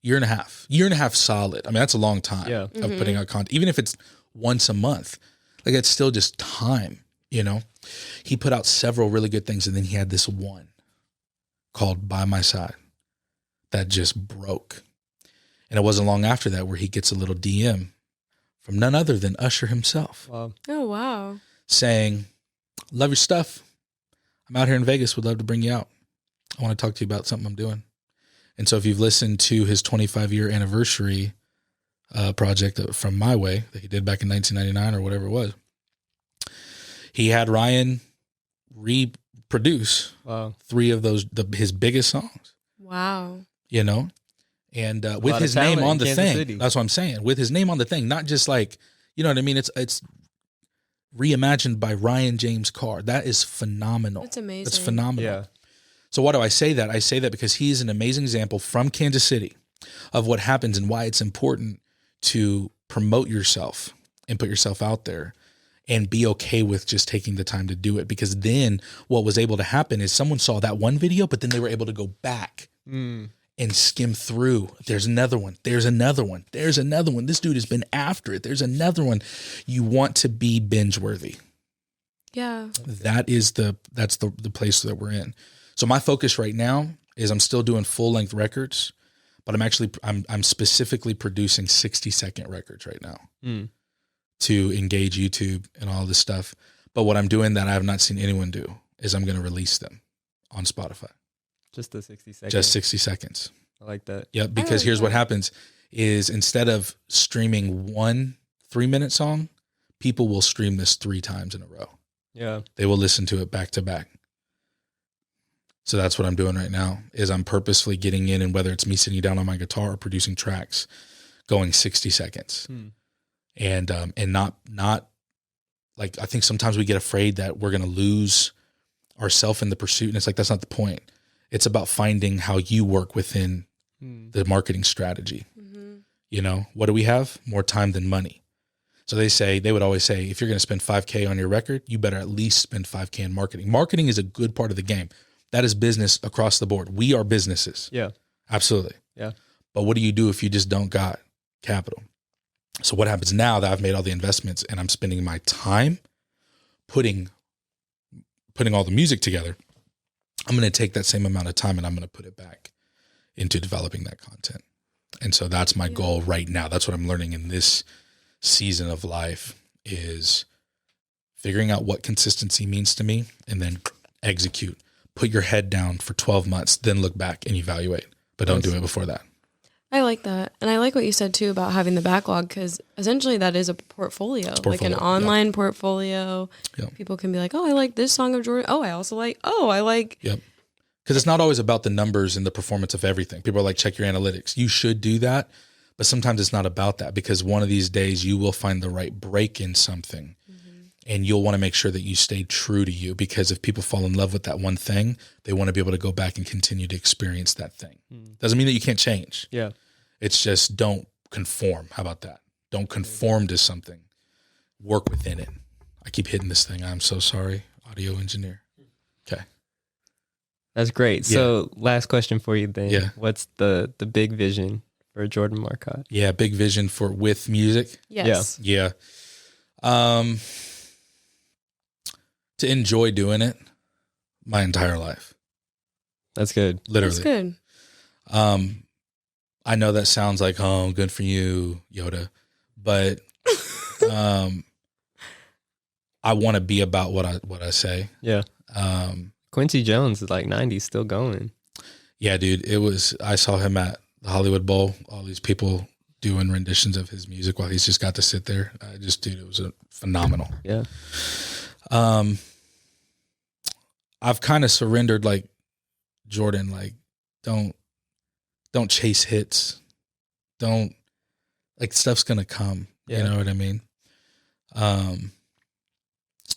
year and a half solid. That's a long time of putting out content, even if it's once a month, like it's still just time, He put out several really good things. And then he had this one called By My Side that just broke. And it wasn't long after that where he gets a little DM from none other than Usher himself. Wow. Oh, wow. Saying, love your stuff. I'm out here in Vegas. Would love to bring you out. I want to talk to you about something I'm doing. And so if you've listened to his 25-year anniversary project from My Way that he did back in 1999 or whatever it was, he had Ryan reproduce 3 of his biggest songs. Wow. And with his name on the thing. City. That's what I'm saying. With his name on the thing, not just like, you know what I mean? It's reimagined by Ryan James Carr. That is phenomenal. That's amazing. That's phenomenal. Yeah. So why do I say that? I say that because he's an amazing example from Kansas City of what happens and why it's important to promote yourself and put yourself out there and be okay with just taking the time to do it. Because then what was able to happen is someone saw that one video, but then they were able to go back and skim through. There's another one. There's another one. There's another one. This dude has been after it. There's another one. You want to be binge worthy. Yeah. That's the place that we're in. So my focus right now is I'm still doing full length records, but I'm specifically producing 60-second records right now to engage YouTube and all this stuff. But what I'm doing that I have not seen anyone do is I'm going to release them on Spotify. Just the 60 seconds. Just 60 seconds. I like that. Yep. Because here's what happens is instead of streaming one 3-minute song, people will stream this 3 times in a row. Yeah. They will listen to it back to back. So that's what I'm doing right now is I'm purposefully getting in, and whether it's me sitting down on my guitar or producing tracks, going 60 seconds and not like, I think sometimes we get afraid that we're going to lose ourselves in the pursuit. And it's like, that's not the point. It's about finding how you work within the marketing strategy. What do we have? More time than money. So they would always say, if you're going to spend $5,000 on your record, you better at least spend $5,000 in marketing. Marketing is a good part of the game. That is business across the board. We are businesses. Yeah. Absolutely. Yeah. But what do you do if you just don't got capital? So what happens now that I've made all the investments and I'm spending my time putting all the music together, I'm going to take that same amount of time and I'm going to put it back into developing that content. And so that's my goal right now. That's what I'm learning in this season of life, is figuring out what consistency means to me and then execute. Put your head down for 12 months, then look back and evaluate. But don't do it before that. I like that. And I like what you said too about having the backlog, because essentially that is a portfolio, like an online portfolio. Yep. People can be like, oh, I like this song of Jordan. Oh, I also like, Yep. Because it's not always about the numbers and the performance of everything. People are like, check your analytics. You should do that. But sometimes it's not about that, because one of these days you will find the right break in something. And you'll want to make sure that you stay true to you, because if people fall in love with that one thing, they want to be able to go back and continue to experience that thing. Doesn't mean that you can't change. Yeah. It's just don't conform. How about that? Don't conform to something. Work within it. I keep hitting this thing. I'm so sorry, audio engineer. Okay. That's great. Yeah. So last question for you then. Yeah. What's the big vision for Jordan Marcotte? Yeah, big vision for with music. yes. Yeah. To enjoy doing it my entire life. That's good. Literally. That's good. I know that sounds like, oh, good for you, Yoda, but I want to be about what I say. Yeah. Quincy Jones is like 90, still going. Yeah, dude. I saw him at the Hollywood Bowl, all these people doing renditions of his music while he's just got to sit there. Dude, it was phenomenal. Yeah. I've kind of surrendered, like, Jordan, like, don't chase hits. Don't, like, stuff's going to come. Yeah. You know what I mean?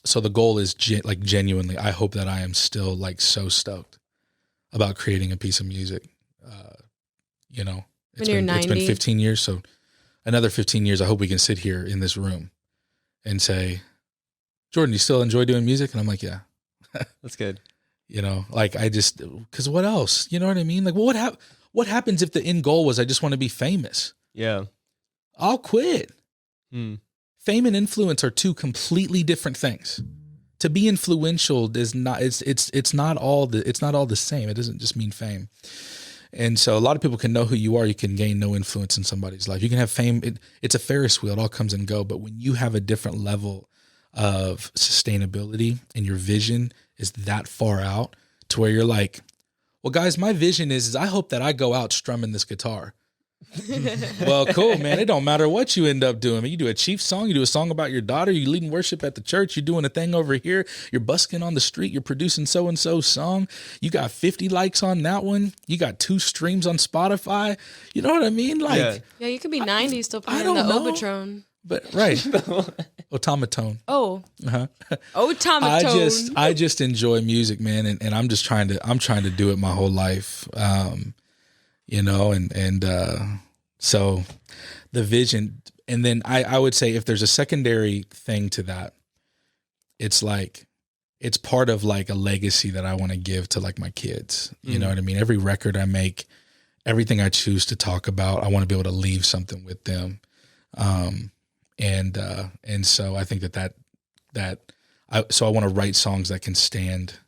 So the goal is genuinely, I hope that I am still like so stoked about creating a piece of music. You know, When you're 90. It's been 15 years. So another 15 years, I hope we can sit here in this room and say, Jordan, you still enjoy doing music? And I'm like, yeah. That's good. You know, like cause what else? You know what I mean? Like, well, what happens if the end goal was, I just want to be famous? Yeah. I'll quit. Hmm. Fame and influence are two completely different things. To be influential is not, it's not all the same. It doesn't just mean fame. And so a lot of people can know who you are. You can gain no influence in somebody's life. You can have fame. It's a Ferris wheel. It all comes and go. But when you have a different level of sustainability and your vision is that far out to where you're like, well, guys, my vision is I hope that I go out strumming this guitar. Well, cool, man. It don't matter what you end up doing. You do a Chiefs song, you do a song about your daughter, you leading worship at the church, you're doing a thing over here, you're busking on the street, you're producing so-and-so song, you got 50 likes on that one, you got 2 streams on Spotify. You know what I mean? Like, Yeah, you could be 90 still playing don't the know. Obatron. But right. Automaton. Oh. Uh-huh. Automaton. I just enjoy music, man, and I'm trying to do it my whole life. You know, and so the vision, and then I would say if there's a secondary thing to that, it's like, it's part of like a legacy that I want to give to like my kids. You know what I mean? Every record I make, everything I choose to talk about, I want to be able to leave something with them. And so I think so I want to write songs that can stand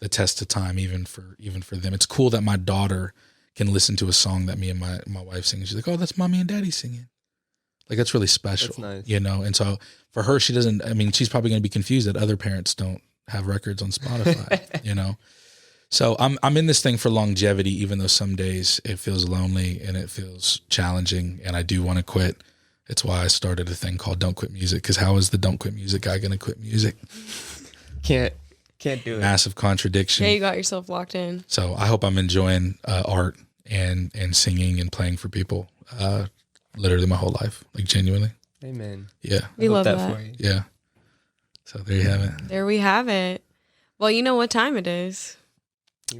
the test of time, even for them. It's cool that my daughter can listen to a song that me and my wife sing. She's like, oh, that's mommy and daddy singing. Like, that's really special. That's nice. You know? And so for her, she's probably going to be confused that other parents don't have records on Spotify, you know? So I'm in this thing for longevity, even though some days it feels lonely and it feels challenging and I do want to quit. It's why I started a thing called Don't Quit Music. Cause how is the Don't Quit Music guy going to quit music? Can't do it. Massive contradiction. Yeah, you got yourself locked in. So I hope I'm enjoying art and singing and playing for people literally my whole life, like genuinely. Amen. Yeah. We love that. for you. Yeah. So there you have it. There we have it. Well, you know what time it is.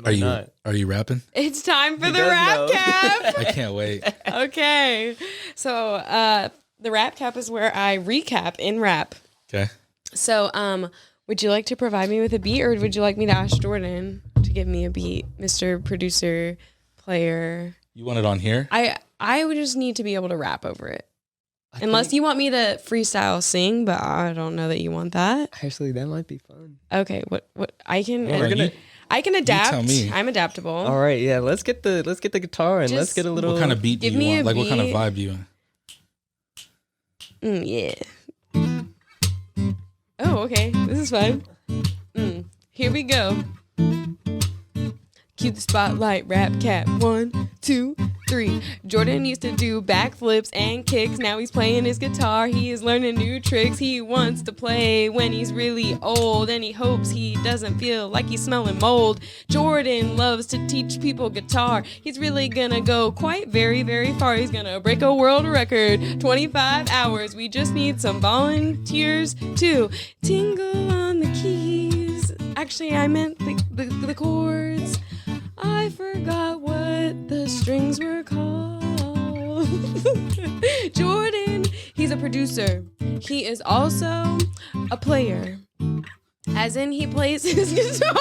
Are you rapping? It's time for He the does rap know. cap. I can't wait. Okay. So the rap cap is where I recap in rap. Okay. So would you like to provide me with a beat, or would you like me to ask Jordan to give me a beat, Mr. Producer, Player? You want it on here? I would just need to be able to rap over it. Unless you want me to freestyle sing, but I don't know that you want that. Actually, that might be fun. Okay, what I can. Hold on, I can adapt. tell me. I'm adaptable. All right, yeah. Let's get the guitar and let's Just- get a little. What kind of beat do Give you me want? a Like, what kind of beat. vibe do you want? Yeah. Oh, okay. This is fun. Here we go. Cue the spotlight, rap cat. 1, 2, 3. Jordan used to do backflips and kicks. Now he's playing his guitar. He is learning new tricks. He wants to play when he's really old, and he hopes he doesn't feel like he's smelling mold. Jordan loves to teach people guitar. He's really gonna go quite very, very far. He's gonna break a world record. 25 hours. We just need some volunteers to tingle on the keys. Actually, I meant the chords. I forgot what the strings were called. Jordan, he's a producer. He is also a player. As in, he plays his guitar.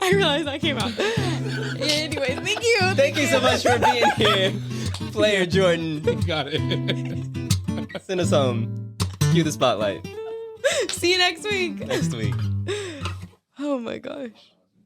I realized that came out. Anyways, thank you. Thank you so much for being here, player Jordan. Got it. Send us home. Cue the spotlight See you next week. next week. Oh my gosh.